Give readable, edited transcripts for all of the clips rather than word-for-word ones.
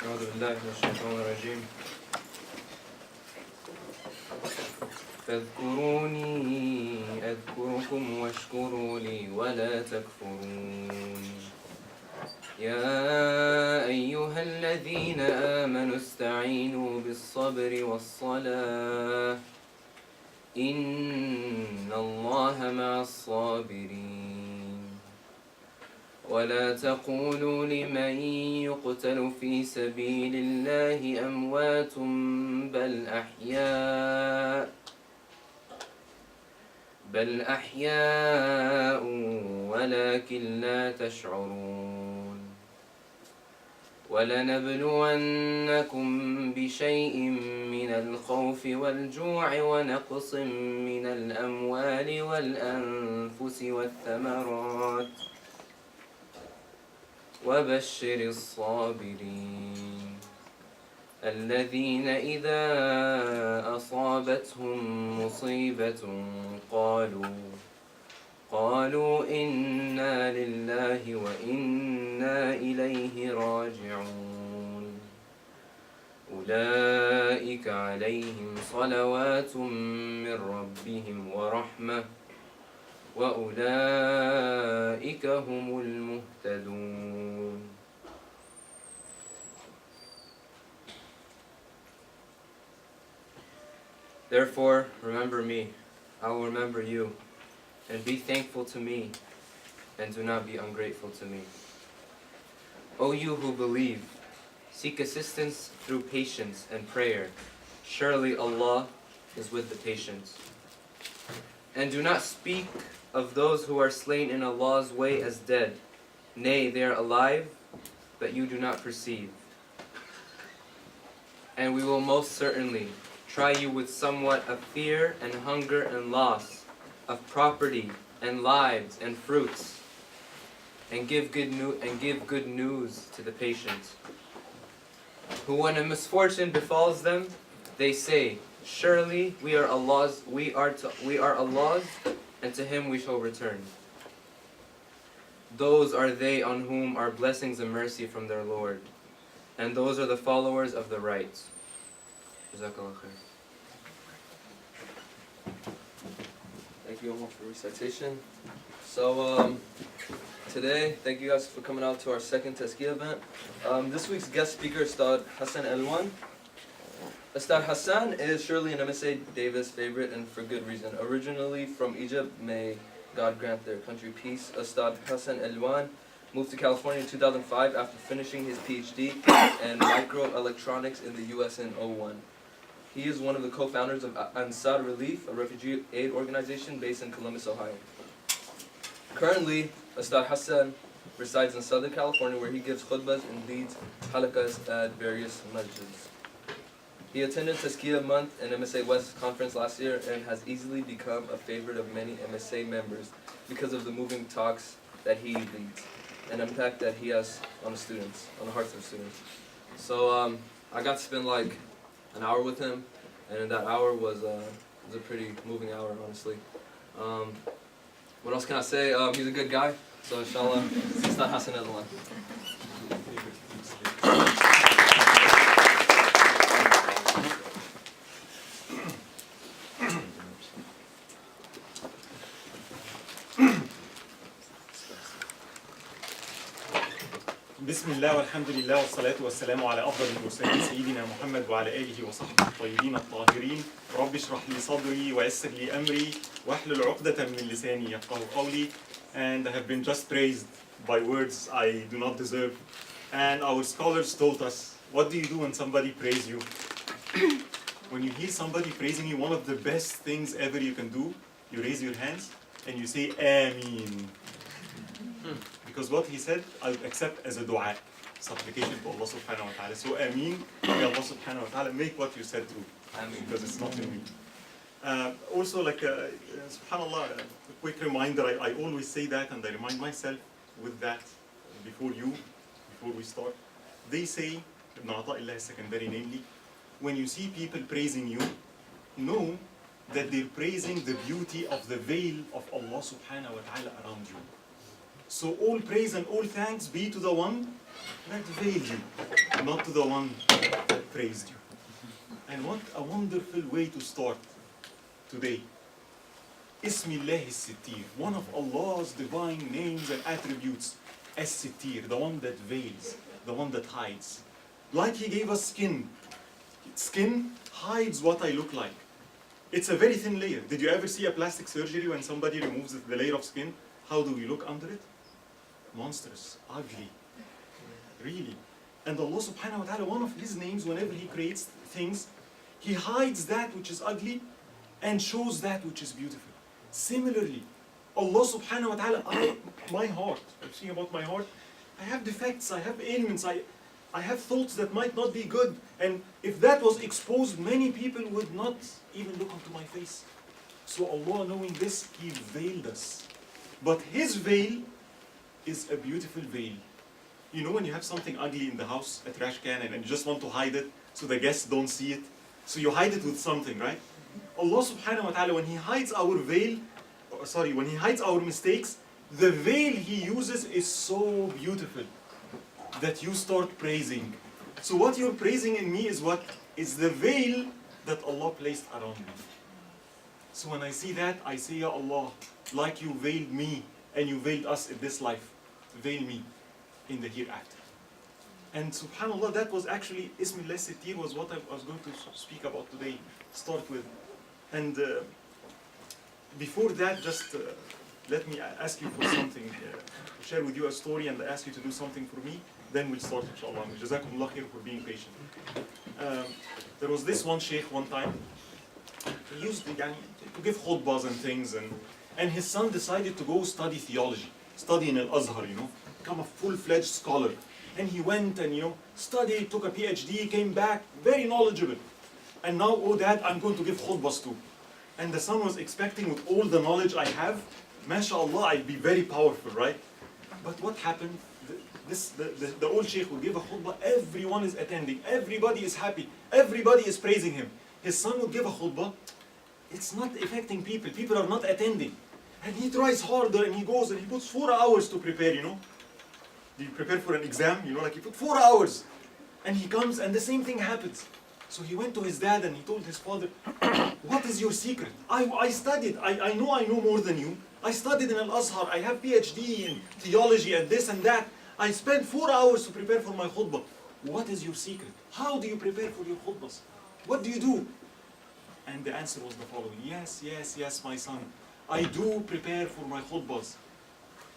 أعوذ بالله من الشيطان الرجيم. فاذكروني أذكركم واشكروا لي ولا تكفرون. يا أيها الذين آمنوا استعينوا بالصبر والصلاة إن الله مع الصابرين. ولا تقولوا لمن يقتل في سبيل الله أموات بل أحياء ولكن لا تشعرون. ولنبلونكم بشيء من الخوف والجوع ونقص من الأموال والأنفس والثمرات وبشر الصابرين الذين إذا أصابتهم مصيبة قالوا إنا لله وإنا إليه راجعون. أولئك عليهم صلوات من ربهم ورحمة وأولئك هم المهتدون. Therefore, remember me, I will remember you, and be thankful to me, and do not be ungrateful to me. O you who believe, seek assistance through patience and prayer. Surely Allah is with the patient. And do not speak of those who are slain in Allah's way as dead. Nay, they are alive, but you do not perceive. And we will most certainly try you with somewhat of fear and hunger and loss, of property and lives and fruits, and give good news to the patient, who when a misfortune befalls them, they say, surely we are Allah's, and to Him we shall return. Those are they on whom are blessings and mercy from their Lord, and those are the followers of the right. Jazakallah khair. Thank you all for recitation. So today, thank you guys for coming out to our second Tazkiyah event. This week's guest speaker is Ustad Hassan Elwan. Ustad Hassan is surely an MSA Davis favorite, and for good reason. Originally from Egypt, may God grant their country peace. Ustad Hassan Elwan moved to California in 2005 after finishing his PhD in microelectronics in the US in 2001. He is one of the co-founders of Ansar Relief, a refugee aid organization based in Columbus, Ohio. Currently, Ustad Hassan resides in Southern California, where he gives khutbahs and leads halakas at various masjids. He attended Tazkiyah Month and MSA West conference last year and has easily become a favorite of many MSA members because of the moving talks that he leads and impact that he has on the students, on the hearts of the students. So I got to spend like an hour with him, and that hour was a pretty moving hour, honestly. What else can I say? He's a good guy, so inshallah, Ustad Hassan Elwan. بسم الله والحمد لله والصلاة والسلام على أفضل المرسلين سيدنا محمد وعلى آله وصحبه الطيبين الطاهرين. رب اشرح لي صدري ويسر لي أمري واحلل عقدة من لساني يفقهوا قولي. And I have been just praised by words I do not deserve. And our scholars taught us, what do you do when somebody praise you? When you hear somebody praising you, one of the best things ever you can do, you raise your hands and you say Ameen. Because what he said, I'll accept as a dua, supplication to Allah subhanahu wa ta'ala. So Ameen, may Allah subhanahu wa ta'ala make what you said true. Ameen. Because it's not in me. Also, like, subhanallah, a quick reminder, I always say that, and I remind myself with that before we start. They say, Ibn Ata'illah secondary namely, when you see people praising you, know that they're praising the beauty of the veil of Allah subhanahu wa ta'ala around you. So all praise and all thanks be to the one that veiled you, not to the one that praised you. And what a wonderful way to start today. Ismillah is-Sittir, one of Allah's divine names and attributes, as-Sittir, the one that veils, the one that hides. Like He gave us skin. Skin hides what I look like. It's a very thin layer. Did you ever see a plastic surgery when somebody removes the layer of skin? How do we look under it? Monstrous, ugly, really. And Allah subhanahu wa ta'ala, one of His names, whenever He creates things, He hides that which is ugly and shows that which is beautiful. Similarly, Allah subhanahu wa ta'ala, my heart, I'm speaking about my heart, I have defects, I have ailments, I have thoughts that might not be good. And if that was exposed, many people would not even look into my face. So Allah, knowing this, He veiled us. But His veil is a beautiful veil. You know when you have something ugly in the house, a trash can, and you just want to hide it so the guests don't see it? So you hide it with something, right? Allah subhanahu wa ta'ala, when He hides our veil, when He hides our mistakes, the veil He uses is so beautiful that you start praising. So what you're praising in me is what? Is the veil that Allah placed around me. So when I see that, I say, Ya Allah, like you veiled me and you veiled us in this life, veil me in the hereafter. And subhanAllah, that was actually, Ismillah Sittir was what I was going to speak about today, start with. And before that, just let me ask you for something, share with you a story and ask you to do something for me, then we'll start inshallah. Jazakumullah khair for being patient. There was this one sheikh one time, he used to give khutbahs and things, and his son decided to go study theology, study in Al-Azhar, become a full-fledged scholar. And he went and studied, took a PhD, came back, very knowledgeable. And now, oh dad, I'm going to give khutbahs too. And the son was expecting, with all the knowledge I have, mashallah, I'll be very powerful, right? But what happened? The old sheikh would give a khutbah, everyone is attending, everybody is happy, everybody is praising him. His son would give a khutbah, it's not affecting people, people are not attending. And he tries harder and he goes and he puts 4 hours to prepare, Do you prepare for an exam? Like he put 4 hours. And he comes and the same thing happens. So he went to his dad and he told his father, what is your secret? I studied, I know more than you. I studied in Al-Azhar, I have PhD in theology and this and that. I spent 4 hours to prepare for my khutbah. What is your secret? How do you prepare for your khutbahs? What do you do? And the answer was the following, yes, my son. I do prepare for my khutbahs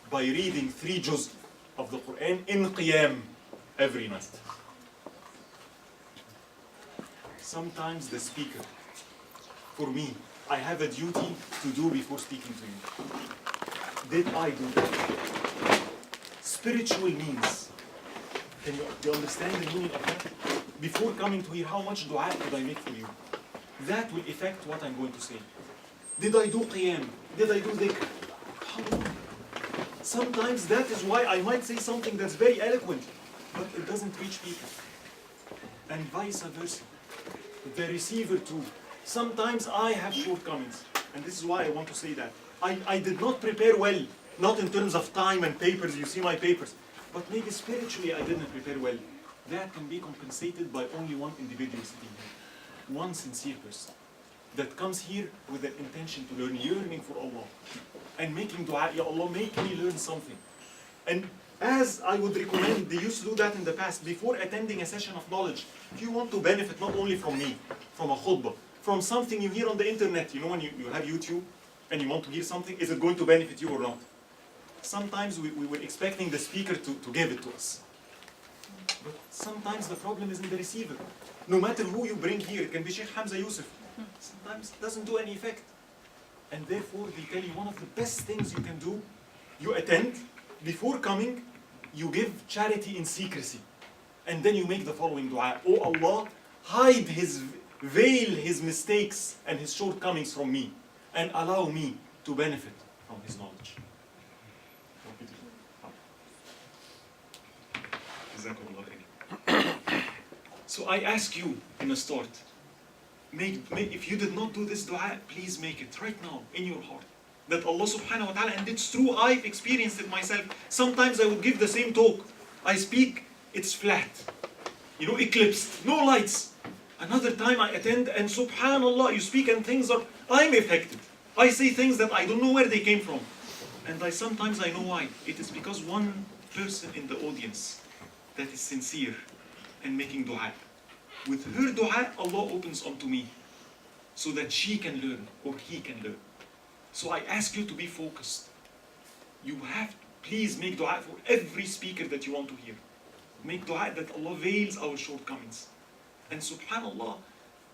by reading 3 juz of the Quran in qiyam every night. Sometimes the speaker, for me, I have a duty to do before speaking to you. Did I do that? Spiritual means. Do you understand the meaning of that? Before coming to here, how much dua did I make for you? That will affect what I'm going to say. Did I do qiyam? Did I do dhikr? Sometimes that is why I might say something that's very eloquent, but it doesn't reach people. And vice versa. The receiver too. Sometimes I have shortcomings, and this is why I want to say that. I did not prepare well, not in terms of time and papers, you see my papers, but maybe spiritually I didn't prepare well. That can be compensated by only one individual sitting here. One sincere person that comes here with an intention to learn, yearning for Allah, and making dua, Ya Allah, make me learn something. And as I would recommend, they used to do that in the past, before attending a session of knowledge, if you want to benefit not only from me, from a khutbah, from something you hear on the internet, when you have YouTube, and you want to hear something, is it going to benefit you or not? Sometimes we were expecting the speaker to give it to us. But sometimes the problem is in the receiver. No matter who you bring here, it can be Sheikh Hamza Yusuf, sometimes it doesn't do any effect. And therefore, they tell you one of the best things you can do, you attend, before coming, you give charity in secrecy. And then you make the following dua. Oh Allah, hide veil His mistakes and His shortcomings from me, and allow me to benefit from His knowledge. So I ask you in a start, if you did not do this dua, please make it right now in your heart. that Allah subhanahu wa ta'ala, and it's true, I've experienced it myself. Sometimes I would give the same talk. I speak, it's flat. You know, eclipsed, no lights. Another time I attend and subhanallah, you speak and things are, I'm affected. I say things that I don't know where they came from. And sometimes I know why. It is because one person in the audience that is sincere and making dua. With her dua, Allah opens onto me so that she can learn or he can learn. So I ask you to be focused. You have, please make dua for every speaker that you want to hear. Make dua that Allah veils our shortcomings. And subhanallah,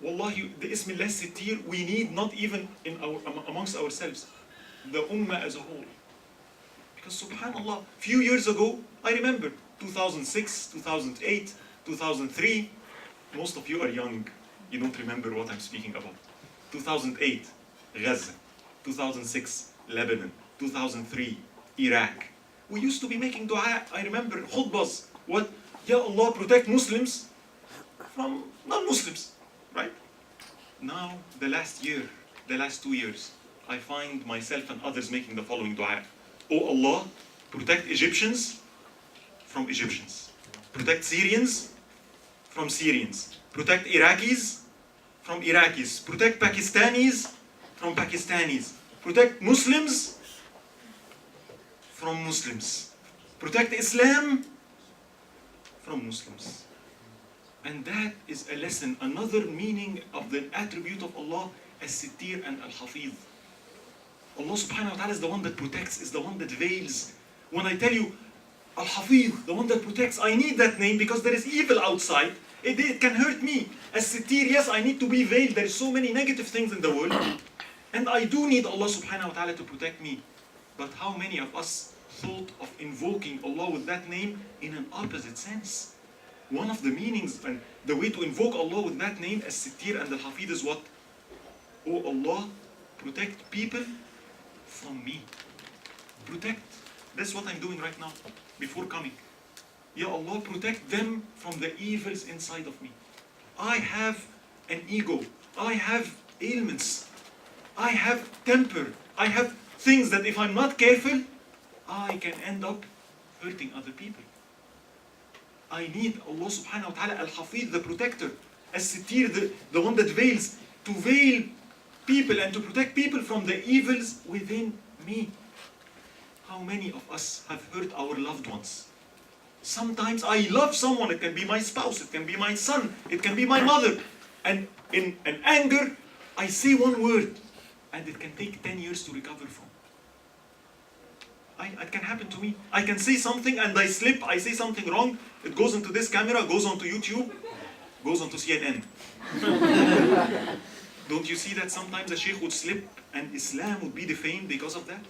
wallahi, the Ismillah Sittir, we need not even amongst ourselves, the ummah as a whole. Because subhanallah, few years ago, I remember 2006, 2008, 2003, most of you are young, you don't remember what I'm speaking about. 2008, Gaza. 2006, Lebanon. 2003, Iraq. We used to be making dua, I remember, khutbahs. What? Ya Allah, protect Muslims from non-Muslims, right? Now, the last year, the last 2 years, I find myself and others making the following dua. Oh Allah, protect Egyptians from Egyptians. Protect Syrians from Syrians. Protect Iraqis from Iraqis. Protect Pakistanis from Pakistanis. Protect Muslims from Muslims. Protect Islam from Muslims. And that is a lesson, another meaning of the attribute of Allah as Sittir and Al-Hafiz. Allah subhanahu wa ta'ala is the one that protects, is the one that veils. When I tell you Al-Hafiz, the one that protects, I need that name because there is evil outside. It can hurt me. As Sittir, yes, I need to be veiled. There is so many negative things in the world. And I do need Allah subhanahu wa ta'ala to protect me. But how many of us thought of invoking Allah with that name in an opposite sense? One of the meanings and the way to invoke Allah with that name as Sittir and Al-Hafiz is what? Oh Allah, protect people from me. Protect. That's what I'm doing right now before coming. Ya Allah, protect them from the evils inside of me. I have an ego. I have ailments. I have temper. I have things that if I'm not careful, I can end up hurting other people. I need Allah subhanahu wa ta'ala Al-Hafiz, the protector, As-Sittir, the one that veils, to veil people and to protect people from the evils within me. How many of us have hurt our loved ones? Sometimes I love someone, it can be my spouse, it can be my son, it can be my mother. And in an anger, I say one word, and it can take 10 years to recover from. It can happen to me. I can say something and I slip, I say something wrong, it goes into this camera, goes onto YouTube, goes onto CNN. Don't you see that sometimes a sheikh would slip and Islam would be defamed because of that?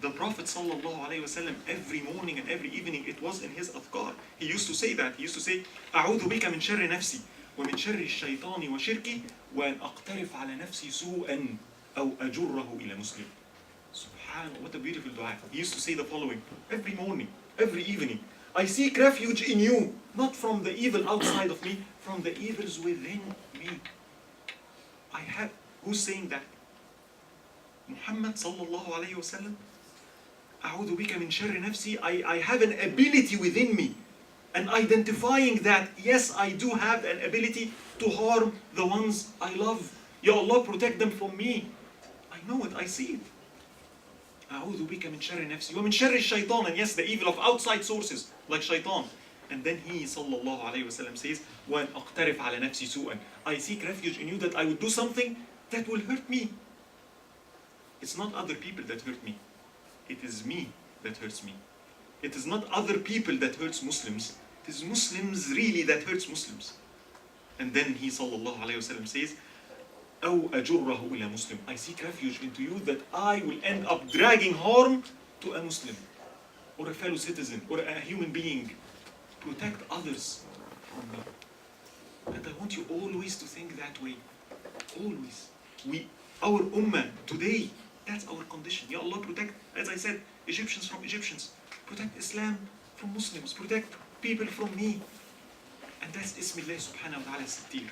The Prophet ﷺ, every morning and every evening, it was in his adhkar. He used to say that. He used to say, أعوذ بك من شر نفسي ومن شر الشيطان وشركي وأن أقترف على نفسي سوءا أو أجره إلى مسلم. Subhanallah, what a beautiful dua. He used to say the following, every morning, every evening. I seek refuge in you, not from the evil outside of me, from the evils within me. Who's saying that? Muhammad sallallahu alayhi wa sallam. أعوذ بك من شر نفسي. I have an ability within me. And identifying that, yes, I do have an ability to harm the ones I love. Ya Allah, protect them from me. I know it, I see it. أعوذ بك من شر نفسي ومن شر الشيطان. And yes, the evil of outside sources, like shaitan. And then he, sallallahu alayhi wa sallam, says, وَأَنْ أَقْتَرِفْ عَلَى نَفْسِي سُوءًا. I seek refuge in you that I would do something that will hurt me. It's not other people that hurt me. It is me that hurts me. It is not other people that hurts Muslims. It is Muslims really that hurts Muslims. And then he, sallallahu alayhi wa sallam, says, أَوْ أَجُرَّهُ إِلَى Muslim. I seek refuge into you that I will end up dragging harm to a Muslim or a fellow citizen or a human being. Protect others from me. And I want you always to think that way. Always. Our ummah today, that's our condition. Ya Allah, protect, as I said, Egyptians from Egyptians. Protect Islam from Muslims. Protect people from me. And that's Ismillah subhanahu wa ta'ala Sittir.